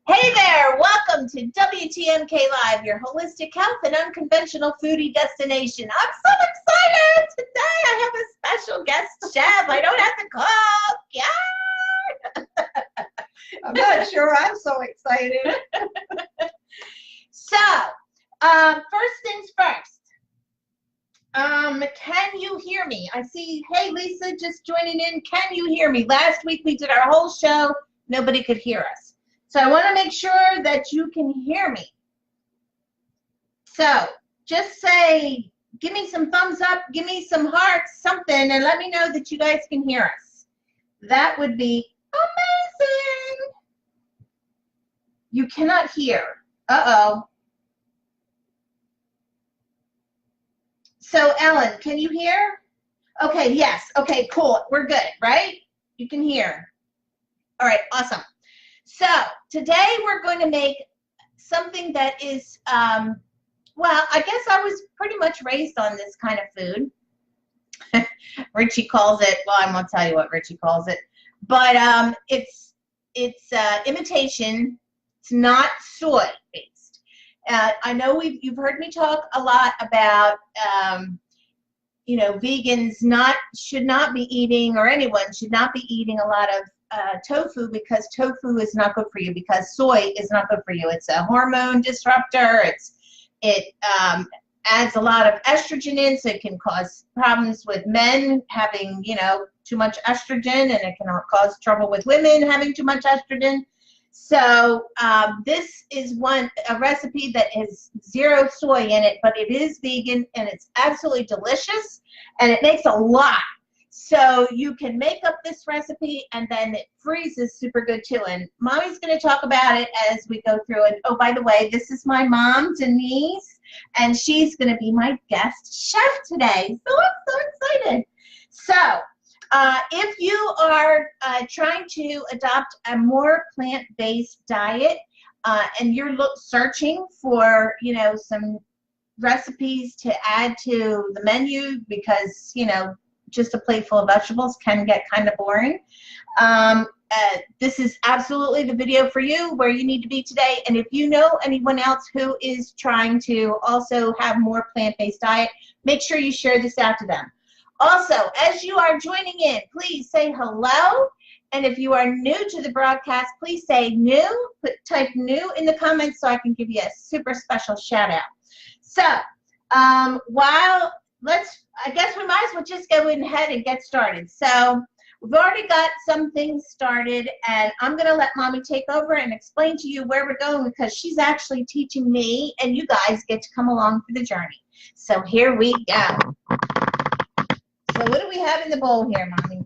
Hey there, welcome to WTMK Live, your holistic health and unconventional foodie destination. I'm so excited today. I have a special guest chef. I don't have to cook. Yeah. I'm not sure I'm so excited. So, first things first. Can you hear me? I see, hey Lisa, just joining in. Can you hear me? Last week we did our whole show. Nobody could hear us. So I want to make sure that you can hear me. So just say, give me some thumbs up, give me some hearts, something, and let me know that you guys can hear us. That would be amazing. You cannot hear. Uh-oh. So Ellen, can you hear? Okay, yes. Okay, cool. We're good, right? You can hear. All right, awesome. So today we're going to make something that is, well, I guess I was pretty much raised on this kind of food. Richie calls it, well, I won't tell you what Richie calls it, but it's imitation. It's not soy based. I know you've heard me talk a lot about, you know, vegans should not be eating, or anyone should not be eating a lot of tofu, because tofu is not good for you, because soy is not good for you. It's a hormone disruptor. It adds a lot of estrogen in, so it can cause problems with men having, you know, too much estrogen, and it can cause trouble with women having too much estrogen. So this is a recipe that has zero soy in it, but it is vegan, and it's absolutely delicious, and it makes a lot. So you can make up this recipe, and then it freezes super good too. And Mommy's going to talk about it as we go through it. Oh, by the way, this is my mom, Denise, and she's going to be my guest chef today. So I'm so excited. So if you are trying to adopt a more plant-based diet, and you're searching for, you know, some recipes to add to the menu, because, you know, just a plate full of vegetables can get kind of boring. This is absolutely the video for you, where you need to be today. And if you know anyone else who is trying to also have more plant-based diet, make sure you share this out to them. Also, as you are joining in, please say hello. And if you are new to the broadcast, please say new. Type new in the comments so I can give you a super special shout out. So I guess we might as well just go ahead and get started. So we've already got some things started, and I'm going to let Mommy take over and explain to you where we're going, because she's actually teaching me, and you guys get to come along for the journey. So here we go. So what do we have in the bowl here, Mommy?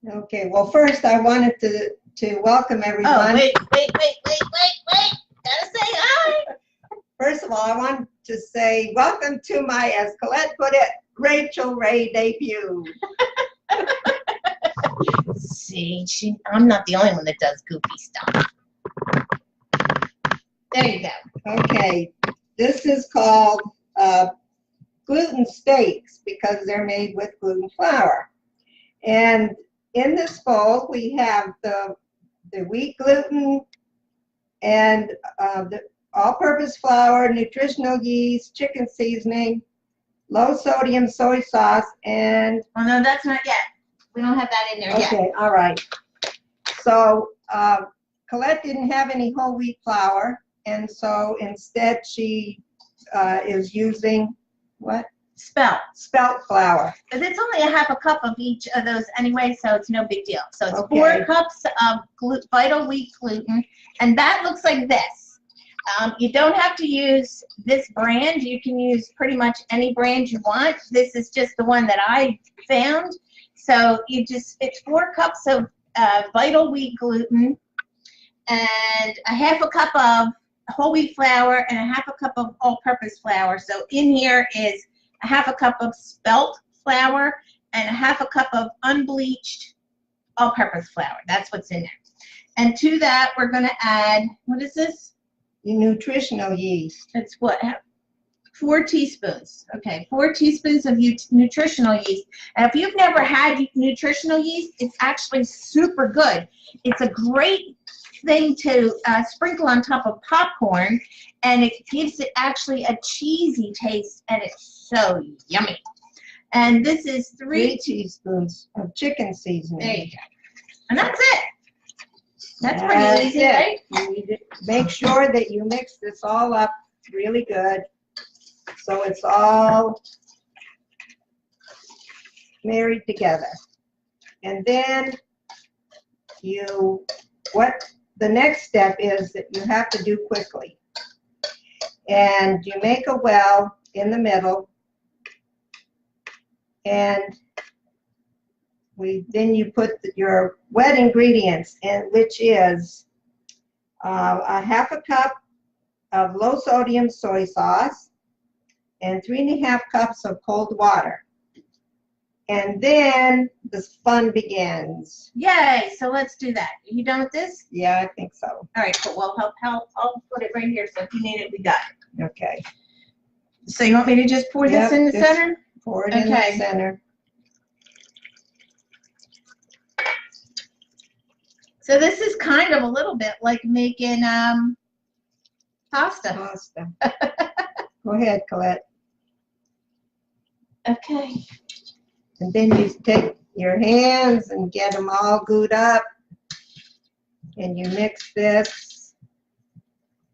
Okay, well, first I wanted to welcome everyone. Oh, wait. Gotta say hi. First of all, I want to say welcome to my, as Colette put it, Rachel Ray debut. See, I'm not the only one that does goofy stuff. There you go. Okay, this is called gluten steaks, because they're made with gluten flour. And in this bowl we have the wheat gluten and the all-purpose flour, nutritional yeast, chicken seasoning, low sodium soy sauce, and oh no, that's not yet. We don't have that in there yet. Okay, all right. So Colette didn't have any whole wheat flour, and so instead she is using what? Spelt flour. But it's only a half a cup of each of those anyway, so it's no big deal. So it's Okay. 4 cups of vital wheat gluten, and that looks like this. You don't have to use this brand. You can use pretty much any brand you want. This is just the one that I found. So it's 4 cups of vital wheat gluten, and a half a cup of whole wheat flour, and a half a cup of all-purpose flour. So in here is a half a cup of spelt flour and a half a cup of unbleached all-purpose flour. That's what's in there. And to that, we're going to add, what is this? Nutritional yeast. It's what? 4 teaspoons. Okay, 4 teaspoons of nutritional yeast. And if you've never had nutritional yeast, it's actually super good. It's a great thing to sprinkle on top of popcorn, and it gives it actually a cheesy taste, and it's so yummy. And this is 3 teaspoons of chicken seasoning. There you go. And that's it. That's pretty easy, right? You need to make sure that you mix this all up really good so it's all married together. And then what the next step is that you have to do quickly. And you make a well in the middle, and then you put your wet ingredients in, which is a half a cup of low sodium soy sauce and 3½ cups of cold water. And then the fun begins. Yay! So let's do that. Are you done with this? Yeah, I think so. All right, cool. Well, I'll put it right here, so if you need it, we got it. Okay. So you want me to just pour this in the center? Pour it in the center. So this is kind of a little bit like making pasta. Pasta. Go ahead, Colette. Okay. And then you take your hands and get them all gooed up, and you mix this,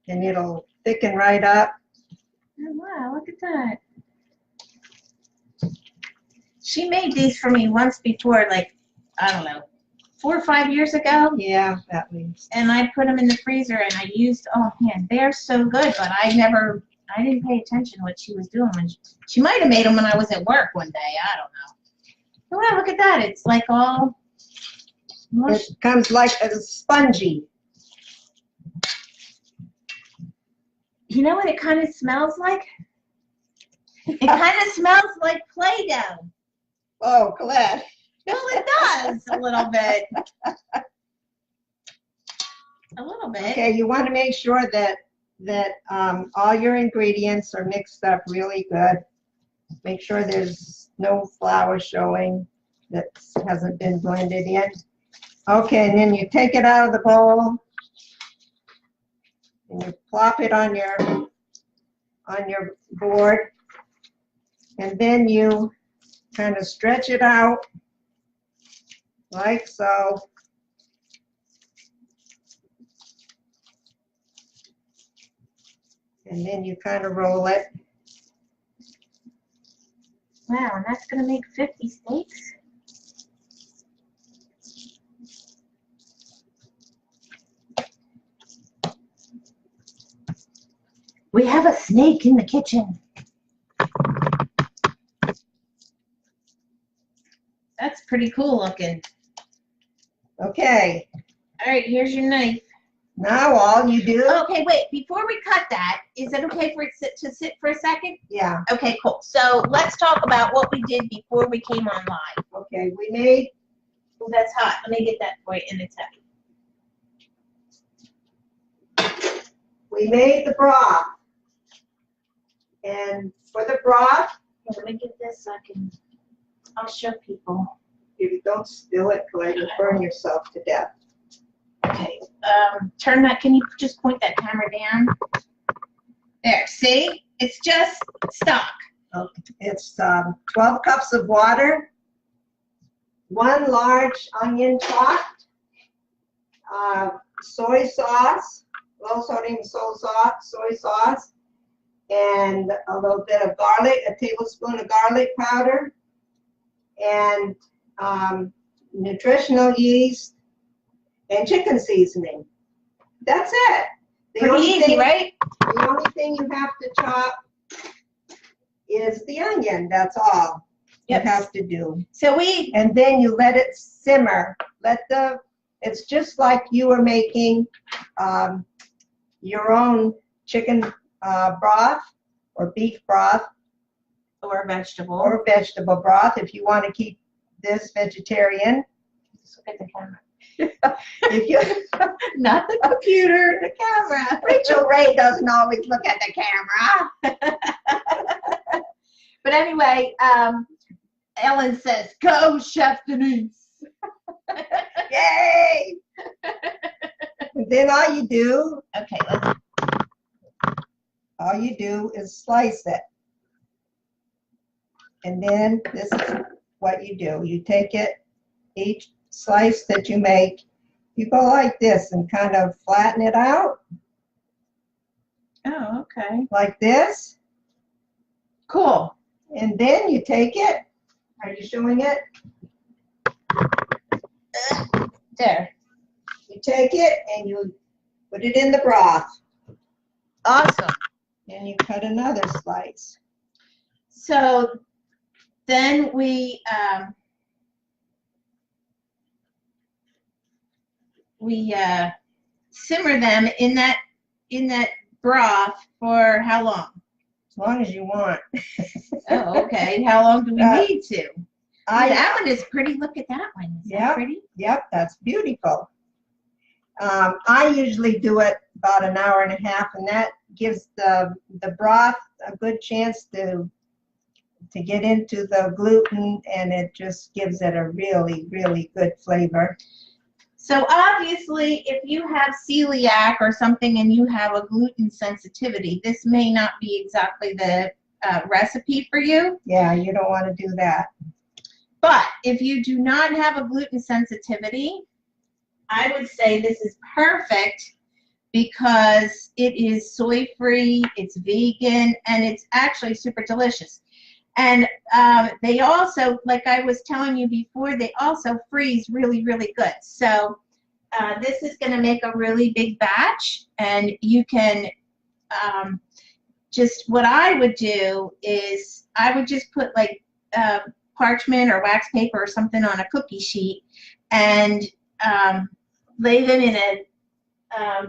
and it'll thicken right up. Oh, wow, look at that. She made these for me once before, like, I don't know, 4 or 5 years ago. Yeah, that means. And I put them in the freezer, and I used, oh man, they're so good, but I didn't pay attention what she was doing. She might have made them when I was at work one day, I don't know. Oh, wow, look at that. It's like all mush. It comes like a spongy. You know what it kind of smells like? It kind of smells like Play-Doh. Oh, Colette. Well, it does a little bit. A little bit. Okay, you want to make sure that all your ingredients are mixed up really good. Make sure there's no flour showing that hasn't been blended in. Okay, and then you take it out of the bowl and you plop it on your board, and then you kind of stretch it out like so. And then you kind of roll it. Wow, and that's going to make 50 steaks? We have a snake in the kitchen. That's pretty cool looking. Okay. All right, here's your knife. Now all you do. Okay, wait. Before we cut that, is it okay for it to sit for a second? Yeah. Okay, cool. So let's talk about what we did before we came on live. Okay, we made. Oh, that's hot. Let me get that for you, and it's heavy. We made the broth. And for the broth, Let me get this so I'll show people. you don't spill it, Colette, you'll burn yourself to death. Okay, turn that, can you just point that camera down? There, see? It's just stock. Okay. It's 12 cups of water, 1 large onion chopped, soy sauce, low sodium soy sauce, and a little bit of garlic, a tablespoon of garlic powder, and nutritional yeast, and chicken seasoning. That's it. Pretty easy, right? The only thing you have to chop is the onion. That's all you have to do. So and then you let it simmer. It's just like you were making your own chicken broth or beef broth or vegetable broth if you want to keep this vegetarian. Just look at the camera. If you not the computer, the camera. Rachel Ray doesn't always look at the camera. But anyway, Ellen says, "Go, Chef Denise." Yay! And then all you do Okay, is slice it. And then this is what you do. You take it, each slice that you make, you go like this and kind of flatten it out. oh, okay. Like this. Cool. And then you take it. Are you showing it? There. You take it and you put it in the broth. Awesome. And you cut another slice. So then we simmer them in that broth for how long? As long as you want. Oh, okay. How long do we need to? That one is pretty. Look at that one. Is that pretty? Yep, that's beautiful. I usually do it about an hour and a half, and that gives the broth a good chance to get into the gluten, and it just gives it a really, really good flavor. So obviously, if you have celiac or something and you have a gluten sensitivity, this may not be exactly the recipe for you. Yeah, you don't want to do that. But if you do not have a gluten sensitivity, I would say this is perfect because it is soy-free, it's vegan, and it's actually super delicious. And they also, like I was telling you before, they also freeze really, really good. So this is going to make a really big batch, and you can just, what I would do is I would just put like parchment or wax paper or something on a cookie sheet and lay them in a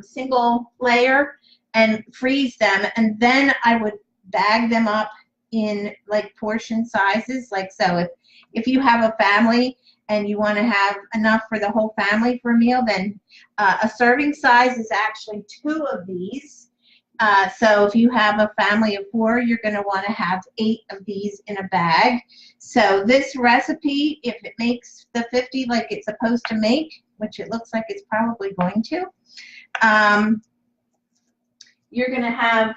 single layer and freeze them, and then I would bag them up in like portion sizes. Like, so if you have a family and you want to have enough for the whole family for a meal, then a serving size is actually 2 of these. So if you have a family of 4, you're going to want to have 8 of these in a bag. So this recipe, if it makes the 50 like it's supposed to make, which it looks like it's probably going to, you're going to have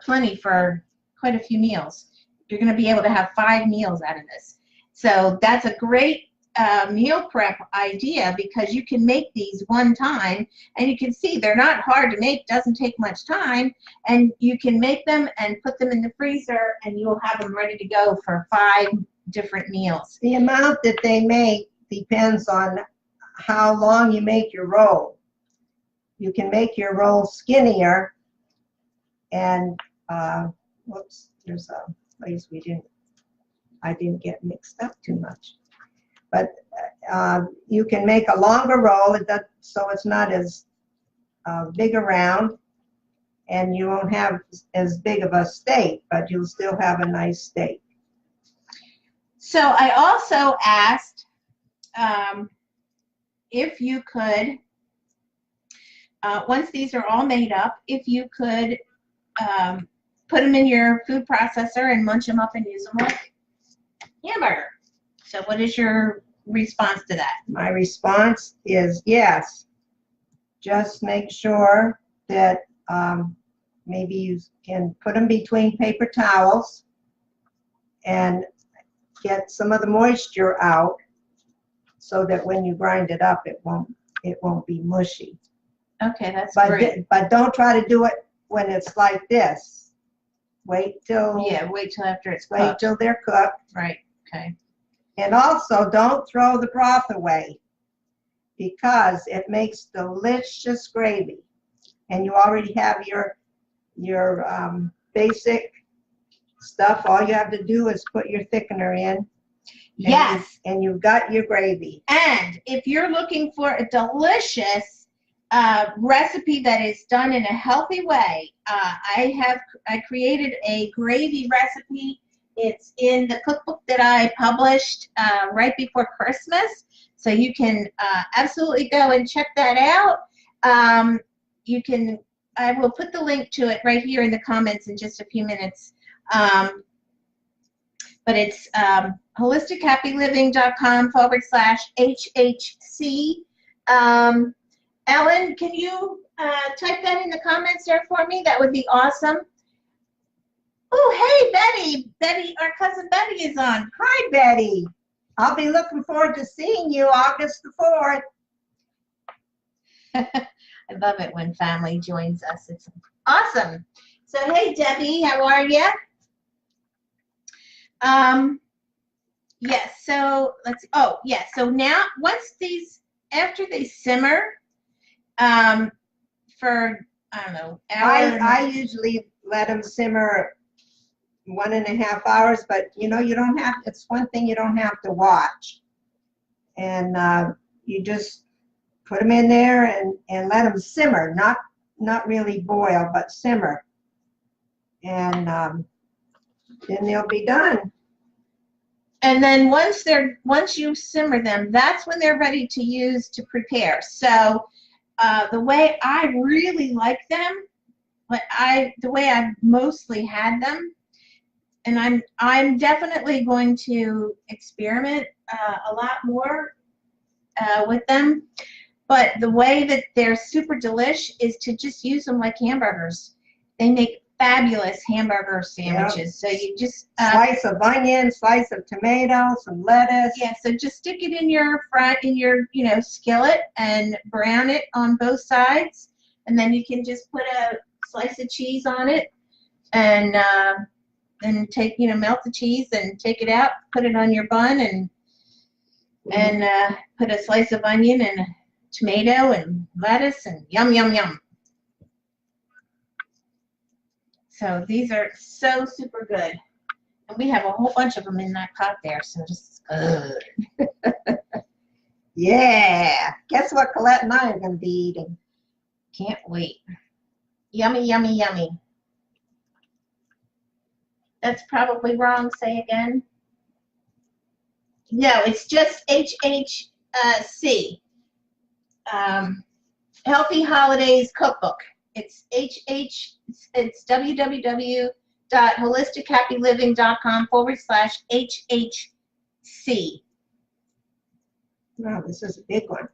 plenty for quite a few meals. You're going to be able to have 5 meals out of this. So that's a great meal prep idea because you can make these one time, and you can see they're not hard to make, doesn't take much time, and you can make them and put them in the freezer and you'll have them ready to go for 5 different meals. The amount that they make depends on how long you make your roll. You can make your roll skinnier, and whoops, there's a place I didn't get mixed up too much. But you can make a longer roll so it's not as big around, and you won't have as big of a steak, but you'll still have a nice steak. So I also asked if you could, once these are all made up, if you could put them in your food processor and munch them up and use them like hamburger. So what is your response to that? My response is yes. Just make sure that maybe you can put them between paper towels and get some of the moisture out so that when you grind it up, it won't be mushy. Okay, that's great. But don't try to do it when it's like this. Wait till after it's cooked. Wait till they're cooked. Right. Okay. And also, don't throw the broth away because it makes delicious gravy. And you already have your basic stuff. All you have to do is put your thickener in. Yes. And you've got your gravy. And if you're looking for a delicious recipe that is done in a healthy way, I created a gravy recipe. It's in the cookbook that I published right before Christmas, so you can absolutely go and check that out. I will put the link to it right here in the comments in just a few minutes. But it's holistichappyliving.com/HHC. Ellen, can you type that in the comments there for me? That would be awesome. Oh, hey, Betty. Betty, our cousin Betty is on. Hi, Betty. I'll be looking forward to seeing you August the 4th. I love it when family joins us. It's awesome. So, hey, Debbie, how are you? Yes, so let's, oh, yeah, so now, once these, after they simmer, for, I don't know, hour. I usually let them simmer 1.5 hours, but you know, you don't have, it's one thing you don't have to watch. And you just put them in there and let them simmer, not really boil, but simmer. And then they'll be done. And then once you simmer them, that's when they're ready to use to prepare. So the way I really like them, the way I've mostly had them, and I'm definitely going to experiment a lot more with them. But the way that they're super delish is to just use them like hamburgers. They make fabulous hamburger sandwiches. Yep. So you just slice of onion, slice of tomato, some lettuce. Yeah, so just stick it in your skillet and brown it on both sides, and then you can just put a slice of cheese on it, and take melt the cheese and take it out, put it on your bun, and put a slice of onion and a tomato and lettuce, and yum yum yum. So these are so super good. And we have a whole bunch of them in that pot there, so just good. Yeah. Guess what Colette and I are going to be eating? Can't wait. Yummy, yummy, yummy. That's probably wrong. Say again. No, it's just HHC. Healthy Holidays Cookbook. It's www.holistichappyliving.com/HHC. Wow, this is a big one.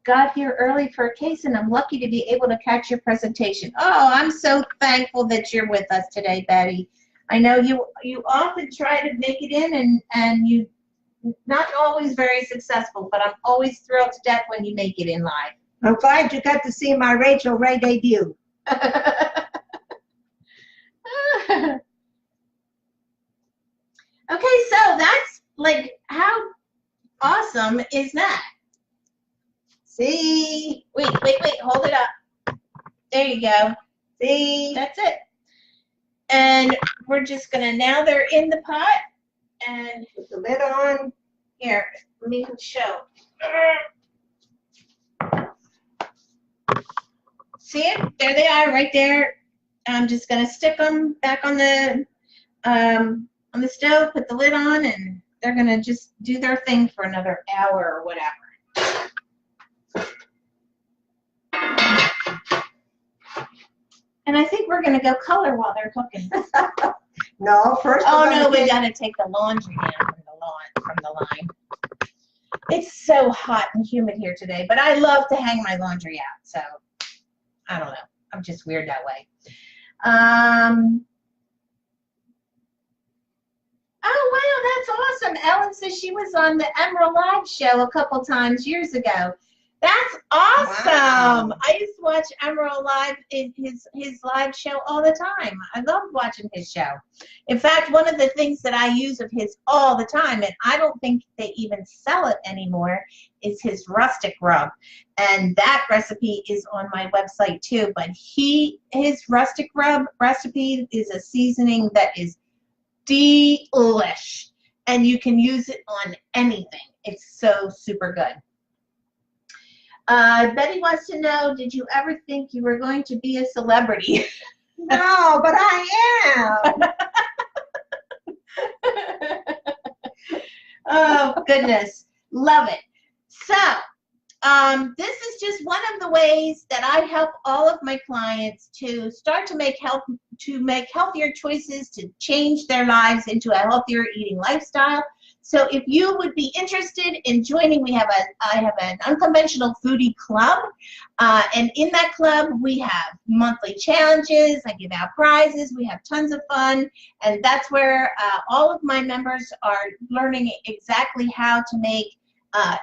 Got here early for a case, and I'm lucky to be able to catch your presentation. Oh, I'm so thankful that you're with us today, Betty. I know you often try to make it in, and you not always very successful, but I'm always thrilled to death when you make it in live. I'm glad you got to see my Rachel Ray debut. Okay, so that's like, how awesome is that? See? Wait, hold it up. There you go. See? That's it. And we're just gonna, now they're in the pot, and put the lid on. Here, let me show. See it? There they are, right there. I'm just gonna stick them back on the stove, put the lid on, and they're gonna just do their thing for another hour or whatever. And I think we're gonna go color while they're cooking. No, first. Oh no, we gotta take the laundry down from the line. It's so hot and humid here today, but I love to hang my laundry out. So I don't know. I'm just weird that way. Oh wow, that's awesome. Ellen says she was on the Emerald Live show a couple times years ago. That's awesome. Wow. I used to watch Emerald Live in his live show all the time. I loved watching his show. In fact, one of the things that I use of his all the time, and I don't think they even sell it anymore, is his rustic rub. And that recipe is on my website too. But his rustic rub recipe is a seasoning that is delish. And you can use it on anything. It's so super good. Betty wants to know, did you ever think you were going to be a celebrity? No, but I am. Oh, goodness. Love it. So, this is just one of the ways that I help all of my clients to start to make healthier choices, to change their lives into a healthier eating lifestyle, So if you would be interested in joining, I have an unconventional foodie club, and in that club we have monthly challenges. I give out prizes. We have tons of fun, and that's where all of my members are learning exactly how to make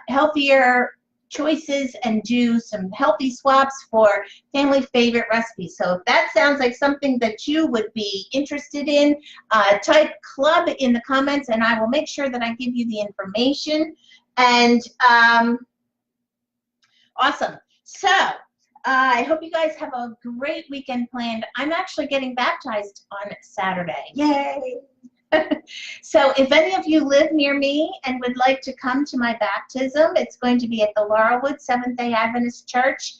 healthier choices and do some healthy swaps for family favorite recipes. So if that sounds like something that you would be interested in, type club in the comments and I will make sure that I give you the information. And awesome. So I hope you guys have a great weekend planned. I'm actually getting baptized on Saturday. Yay! So if any of you live near me and would like to come to my baptism, it's going to be at the Laurelwood Seventh-day Adventist Church.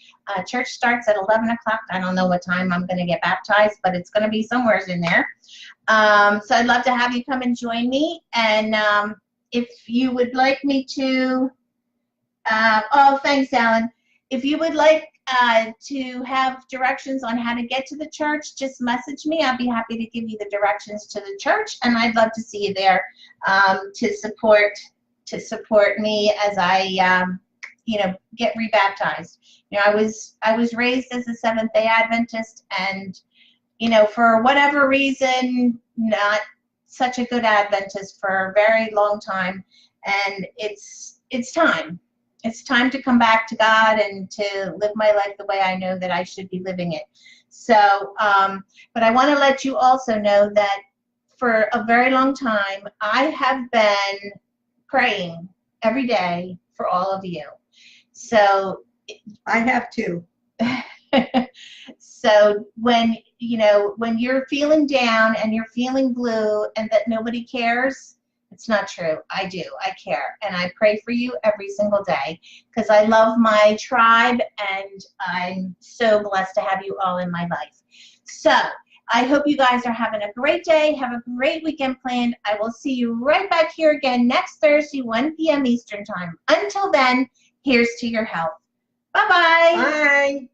Church starts at 11 o'clock. I don't know what time I'm going to get baptized, but it's going to be somewhere in there. So I'd love to have you come and join me. And if you would like me to, oh, thanks, Alan. If you would like to have directions on how to get to the church, just message me. I'll be happy to give you the directions to the church, and I'd love to see you there to support me as I get rebaptized. I was raised as a Seventh-day Adventist, and for whatever reason, not such a good Adventist for a very long time, and it's time. It's time to come back to God and to live my life the way I know that I should be living it. So, but I want to let you also know that for a very long time, I have been praying every day for all of you. So I have too. So when you're feeling down and you're feeling blue and that nobody cares, it's not true. I do. I care. And I pray for you every single day because I love my tribe and I'm so blessed to have you all in my life. So I hope you guys are having a great day. Have a great weekend planned. I will see you right back here again next Thursday, 1 p.m. Eastern Time. Until then, here's to your health. Bye-bye. Bye.